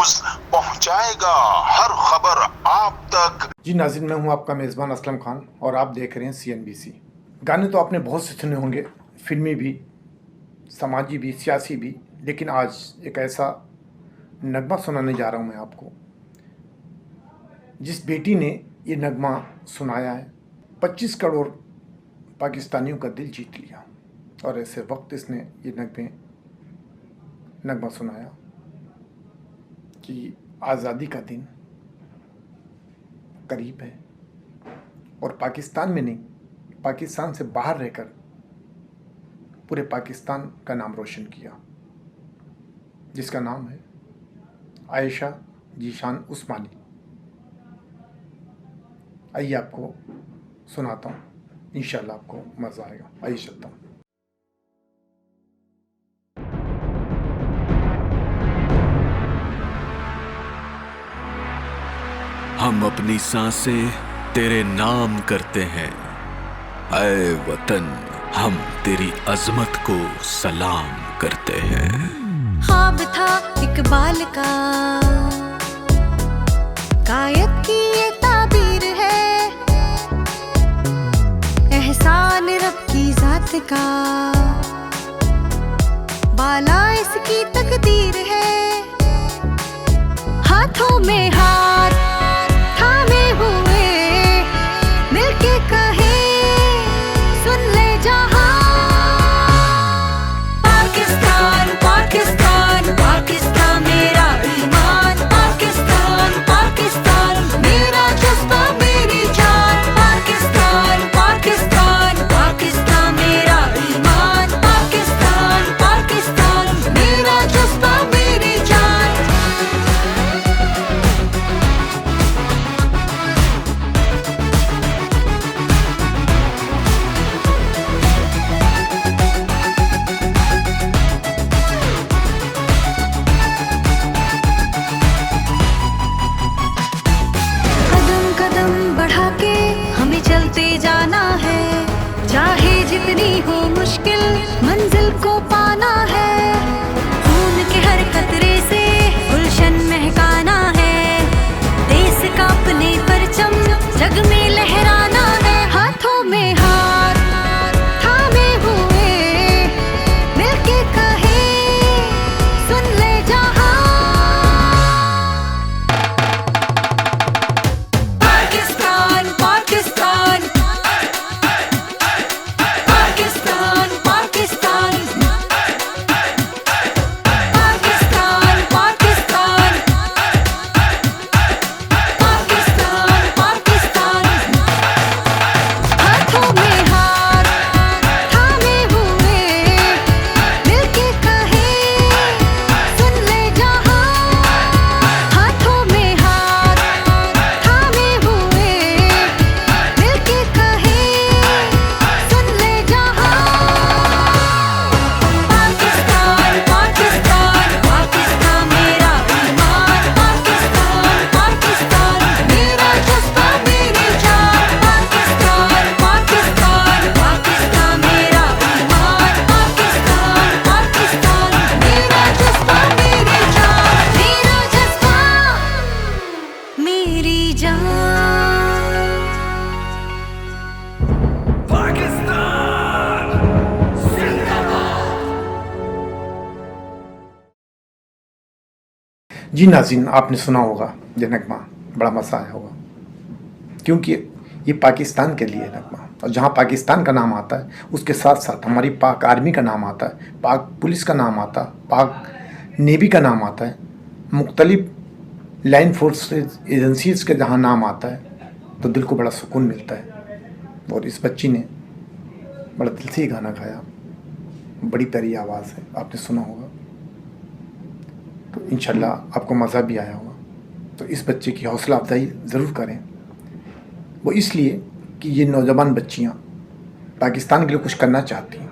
News पहुंचाएगा हर खबर आप तक। जी नाज़रीन, मैं हूं आपका मेज़बान असलम खान और आप देख रहे हैं CNBC। गाने तो आपने बहुत से सुने होंगे, फिल्मी भी, समाजी भी, सियासी भी, लेकिन आज एक ऐसा नगमा सुनाने जा रहा हूं मैं आपको, जिस बेटी ने ये नगमा सुनाया है 25 करोड़ पाकिस्तानियों का दिल जीत लिया। और ऐसे वक्त इसने ये नगमा सुनाया कि आज़ादी का दिन करीब है और पाकिस्तान में नहीं, पाकिस्तान से बाहर रहकर पूरे पाकिस्तान का नाम रोशन किया, जिसका नाम है आयशा जीशान उस्मानी। आइए आपको सुनाता हूँ, इंशाल्लाह आपको मज़ा आएगा। आइए चलता हूँ। हम अपनी सांसें तेरे नाम करते हैं, ऐ वतन हम तेरी अजमत को सलाम करते हैं। ख्वाब था इकबाल का, कायद की ये ताबीर है, एहसान रब की जात का, बाला इसकी तकदीर है। हाथों में हाथ थामे हुए मिलके कहे सुन ले जहां, पाकिस्तान पाकिस्तान पाकिस्तान मेरा ईमान, पाकिस्तान पाकिस्तान मेरा जज्बा मेरी जान, पाकिस्तान पाकिस्तान पाकिस्तान मेरा ईमान, पाकिस्तान पाकिस्तान मेरा जज्बा मेरी जान। कदम कदम बढ़ा के हमें चलते जाना है, चाहे जितनी हो मुश्किल मंजिल को पाना है। खून के हर कतरे से गुलशन महकाना है, देश का अपने परचम जग में लहराना है। हाथों में हाथ थामे हुए मिलके कहे सुन ले जहां, पाकिस्तान पाकिस्तान पाकिस्तान पाकिस्तान पाकिस्तान पाकिस्तान पाकिस्तान पाकिस्तान। हाथों में हाथ थामे हुए मिलके कहे सुन ले जहां, हाथों में हाथ थामे हुए मिलके कहे सुन ले जहां, पाकिस्तान पाकिस्तान पाकिस्तान मेरा ईमान, पाकिस्तान पाकिस्तान मेरा जज्बा मेरी जान, पाकिस्तान पाकिस्तान पाकिस्तान मेरा ईमान, पाकिस्तान पाकिस्तान मेरा जज्बा मेरी जान, मेरा जज्बा मेरी जान। जी नाज़रीन, आपने सुना होगा ये नगमा, बड़ा मज़ा आया होगा, क्योंकि ये पाकिस्तान के लिए नगमा, और जहाँ पाकिस्तान का नाम आता है उसके साथ साथ हमारी पाक आर्मी का नाम आता है, पाक पुलिस का नाम आता है, पाक नेवी का नाम आता है, मुख्तलिफ लाइन फोर्सेस एजेंसीज़ के जहाँ नाम आता है तो दिल को बड़ा सुकून मिलता है। और इस बच्ची ने बड़ा दिल से ही गाना गाया, बड़ी प्यारी आवाज़ है, आपने सुना होगा, तो इंशाल्लाह आपको मज़ा भी आया होगा। तो इस बच्चे की हौसला अफजाई ज़रूर करें, वो इसलिए कि ये नौजवान बच्चियाँ पाकिस्तान के लिए कुछ करना चाहती हैं।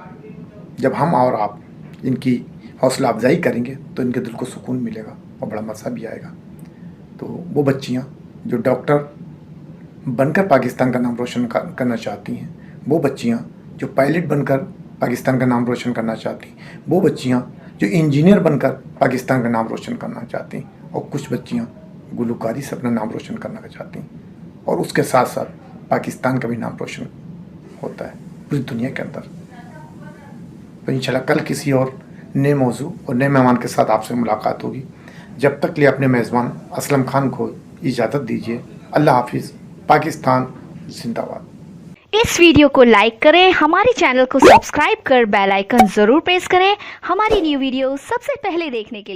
जब हम और आप इनकी हौसला अफजाई करेंगे तो इनके दिल को सुकून मिलेगा और बड़ा मज़ा भी आएगा। तो वो बच्चियाँ जो डॉक्टर बनकर पाकिस्तान का नाम रोशन करना चाहती हैं, वो बच्चियाँ जो पायलट बनकर पाकिस्तान का नाम रोशन करना चाहती हैं, वो बच्चियाँ जो इंजीनियर बनकर पाकिस्तान का नाम रोशन करना चाहती हैं, और कुछ बच्चियाँ गुलकारी से अपना नाम रोशन करना चाहती हैं, और उसके साथ साथ पाकिस्तान का भी नाम रोशन होता है पूरी दुनिया के अंदर। तो इंशाल्लाह कल किसी और नए मौजू और नए मेहमान के साथ आपसे मुलाकात होगी। जब तक लिए अपने मेज़बान असलम खान को इजाज़त दीजिए। अल्लाह हाफिज़। पाकिस्तान जिंदाबाद। इस वीडियो को लाइक करें, हमारे चैनल को सब्सक्राइब कर बेल आइकन जरूर प्रेस करें हमारी न्यू वीडियो सबसे पहले देखने के लिए।